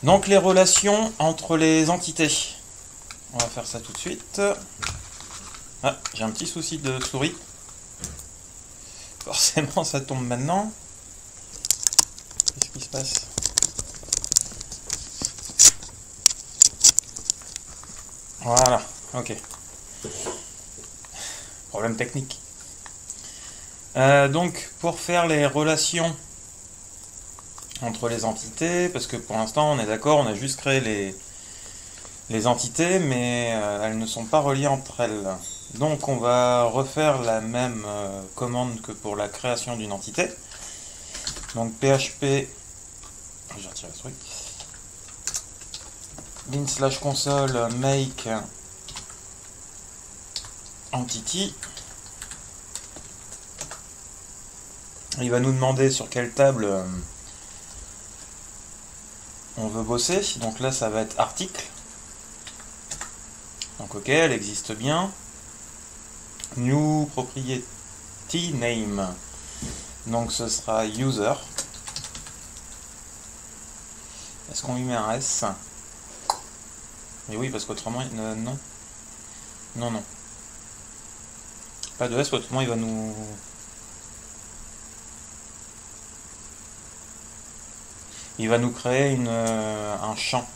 Donc les relations entre les entités. On va faire ça tout de suite. Ah, j'ai un petit souci de souris. Forcément, ça tombe maintenant. Qu'est-ce qui se passe? Voilà, ok. Problème technique. Donc, pour faire les relations entre les entités, parce que pour l'instant, on est d'accord, on a juste créé les entités, mais elles ne sont pas reliées entre elles. Donc, on va refaire la même commande que pour la création d'une entité. Donc, PHP, je retire la souris, bin/console make entity. Il va nous demander sur quelle table on veut bosser. Donc là, ça va être article. Donc ok, elle existe bien. New propriety name. Donc ce sera user. Est-ce qu'on lui met un S? Mais oui, parce qu'autrement, non. Non, non. Pas de S, autrement il va nous... Il va nous créer un champ.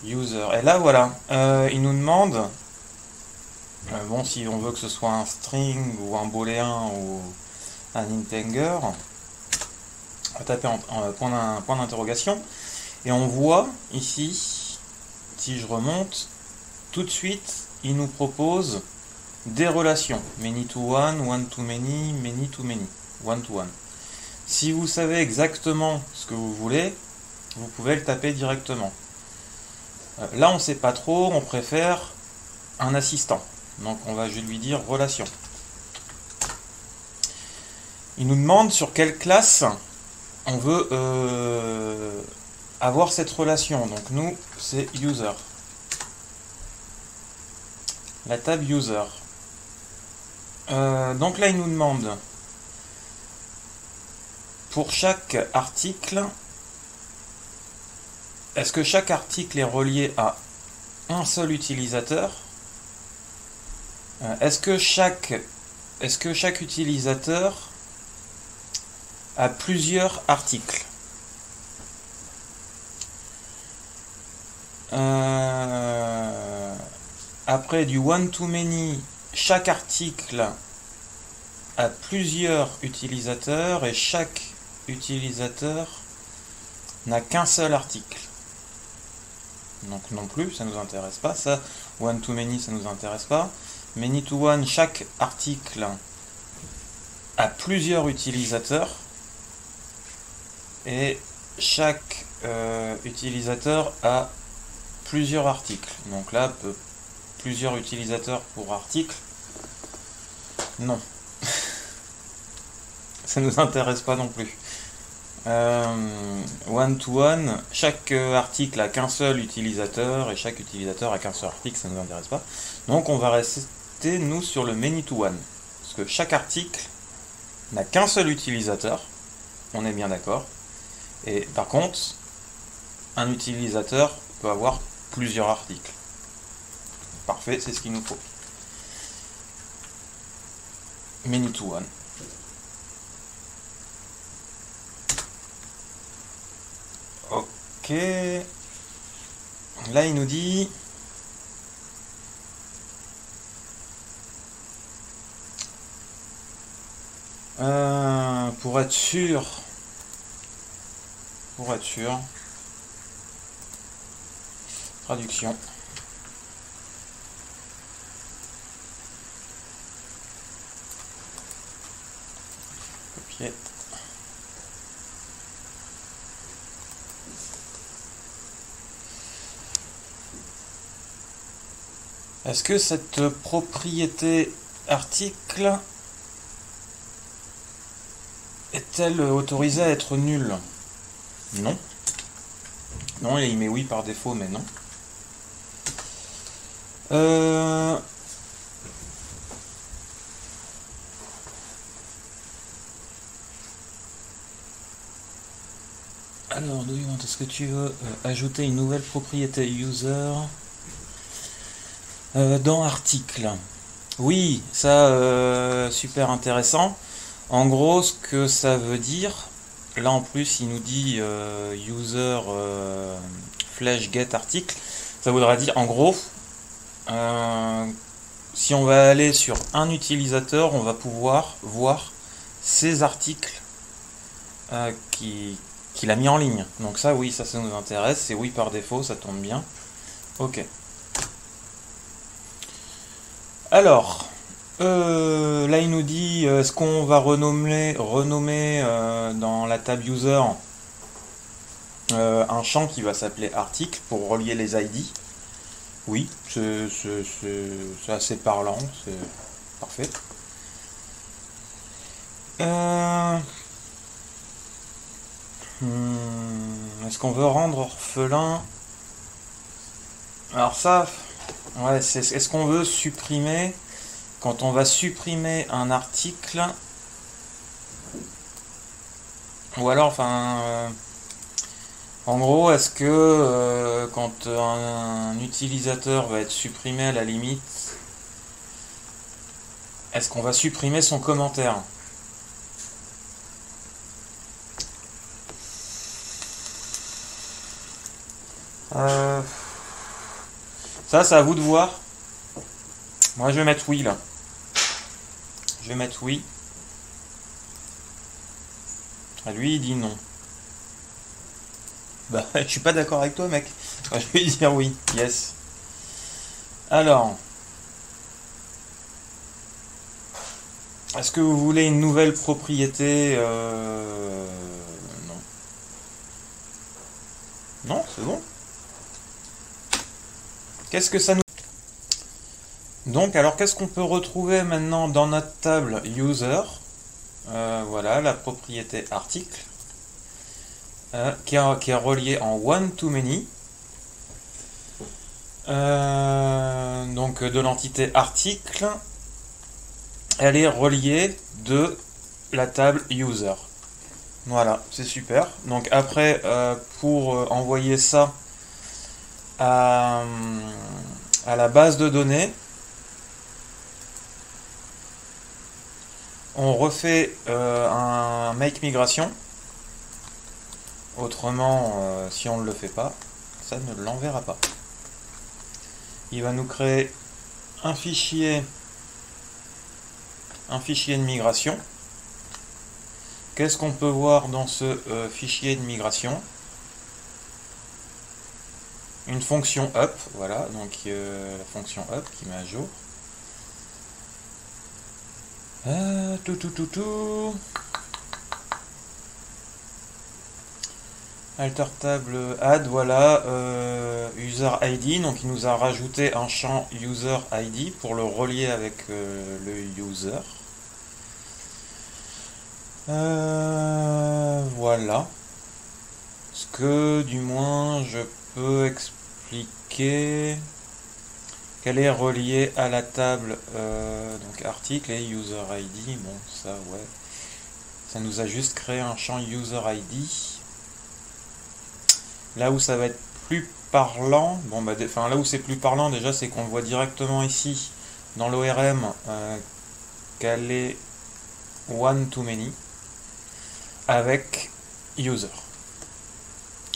User. Et là, voilà. Il nous demande... bon, si on veut que ce soit un string ou un booléen ou un integer, on va taper point d'interrogation. Et on voit ici, si je remonte, tout de suite, il nous propose des relations. Many to one to many, many to many, one to one. Si vous savez exactement ce que vous voulez, vous pouvez le taper directement. Là, on ne sait pas trop, on préfère un assistant. Donc, on va juste lui dire relation. Il nous demande sur quelle classe on veut avoir cette relation. Donc, nous, c'est user. La table user. Donc là, il nous demande pour chaque article, est-ce que chaque article est relié à un seul utilisateur? Est-ce que chaque utilisateur a plusieurs articles? Après du one-to-many, chaque article a plusieurs utilisateurs et chaque utilisateur n'a qu'un seul article. Donc non plus, ça ne nous intéresse pas. Ça, one-to-many, ça ne nous intéresse pas. Many-to-one, chaque article a plusieurs utilisateurs et chaque utilisateur a plusieurs articles. Donc là, plusieurs utilisateurs pour article, non. Ça ne nous intéresse pas non plus. One-to-one, chaque article a qu'un seul utilisateur et chaque utilisateur a qu'un seul article, ça ne nous intéresse pas. Donc on va rester, nous, sur le many-to-one. Parce que chaque article n'a qu'un seul utilisateur, on est bien d'accord. Et par contre, un utilisateur peut avoir plusieurs articles. Parfait, c'est ce qu'il nous faut. Many-to-one. Ok. Là, il nous dit... pour être sûr... Traduction. Copier. Est-ce que cette propriété article est-elle autorisée à être nulle? Non. Non, il met oui par défaut, mais non. Alors, est-ce que tu veux ajouter une nouvelle propriété user dans article? Oui, ça, super intéressant. En gros, ce que ça veut dire, là en plus, il nous dit user flash get article. Ça voudra dire, en gros, si on va aller sur un utilisateur, on va pouvoir voir ces articles qu'il a mis en ligne. Donc ça, oui, ça nous intéresse. C'est oui par défaut, ça tombe bien. Ok. Alors, là il nous dit, est-ce qu'on va renommer dans la table user un champ qui va s'appeler article pour relier les ID? Oui, c'est assez parlant, c'est parfait. Est-ce qu'on veut rendre orphelin? Alors ça, ouais, est-ce qu'on veut supprimer, quand on va supprimer un article, ou alors, enfin, en gros, est-ce que quand un utilisateur va être supprimé à la limite, est-ce qu'on va supprimer son commentaire? Ça, c'est à vous de voir. Moi, je vais mettre oui, là. Je vais mettre oui. Lui, il dit non. Bah, je suis pas d'accord avec toi, mec. Je vais lui dire oui. Yes. Alors. Est-ce que vous voulez une nouvelle propriété? Non. Non, c'est bon. Qu'est-ce que ça nous... Donc, alors, qu'est-ce qu'on peut retrouver maintenant dans notre table user? Voilà, la propriété article, qui est reliée en one-to-many. Donc, de l'entité article, elle est reliée de la table user. Voilà, c'est super. Donc, après, pour envoyer ça à la base de données, on refait un make migration. Autrement, si on ne le fait pas, ça ne l'enverra pas. Il va nous créer un fichier de migration. Qu'est-ce qu'on peut voir dans ce fichier de migration? Une fonction up, voilà, donc la fonction up qui met à jour. Alter table add, voilà, user ID, donc il nous a rajouté un champ user ID pour le relier avec le user. Voilà. Ce que du moins je peux expliquer qu'elle est reliée à la table donc article et user ID. Bon, ça ouais, ça nous a juste créé un champ user ID. Là où ça va être plus parlant, bon bah enfin là où c'est plus parlant déjà, c'est qu'on voit directement ici dans l'ORM qu'elle est one to many avec user.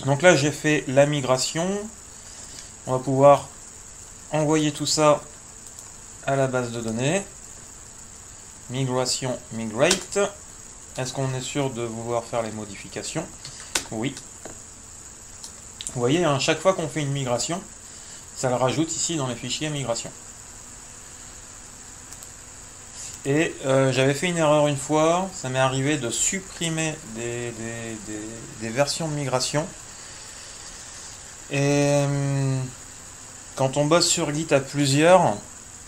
Donc là j'ai fait la migration. On va pouvoir envoyer tout ça à la base de données. Migration, migrate. Est-ce qu'on est sûr de vouloir faire les modifications? Oui. Vous voyez, hein, chaque fois qu'on fait une migration, ça le rajoute ici dans les fichiers migration. Et j'avais fait une erreur une fois, ça m'est arrivé de supprimer des versions de migration. Et quand on bosse sur Git à plusieurs,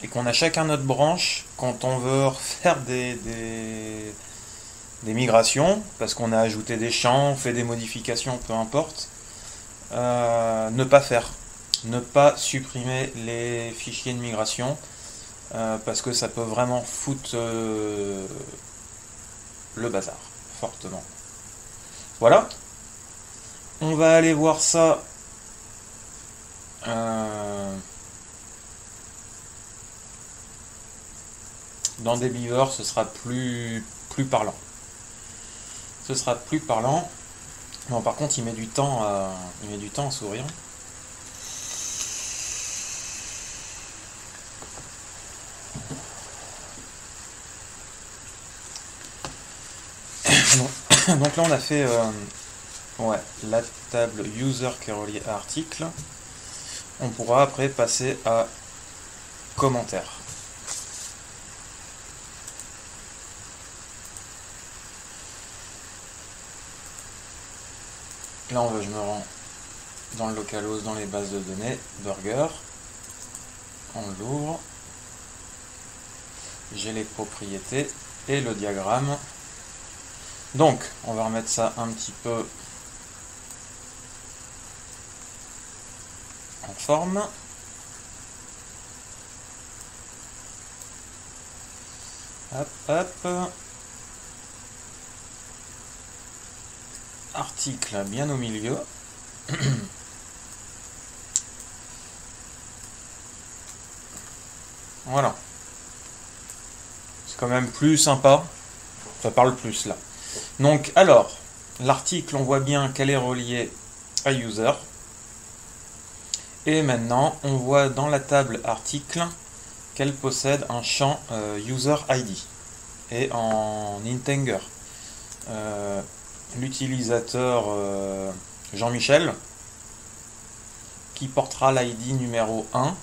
et qu'on a chacun notre branche, quand on veut refaire des migrations, parce qu'on a ajouté des champs, fait des modifications, peu importe, ne pas faire. Ne pas supprimer les fichiers de migration, parce que ça peut vraiment foutre le bazar, fortement. Voilà. On va aller voir ça dans des beavers, ce sera plus parlant. Ce sera plus parlant. Bon, par contre, il met du temps à s'ouvrir. Donc là, on a fait la table user qui est reliée à article. On pourra après passer à commentaires. Là, je me rends dans le localhost, dans les bases de données, burger. On l'ouvre. J'ai les propriétés et le diagramme. Donc, on va remettre ça un petit peu en forme. Hop, hop. Article bien au milieu. Voilà. C'est quand même plus sympa. Ça parle plus là. Donc, alors, l'article, on voit bien qu'elle est reliée à user. Et maintenant, on voit dans la table article qu'elle possède un champ user ID. Et en integer, l'utilisateur Jean-Michel, qui portera l'ID numéro 1,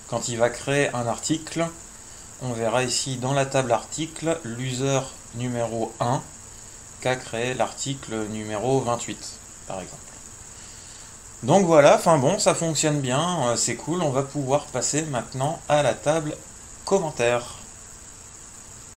quand il va créer un article, on verra ici dans la table article l'user numéro 1 qu'a créé l'article numéro 28, par exemple. Donc voilà, enfin bon, ça fonctionne bien, c'est cool, on va pouvoir passer maintenant à la table commentaires.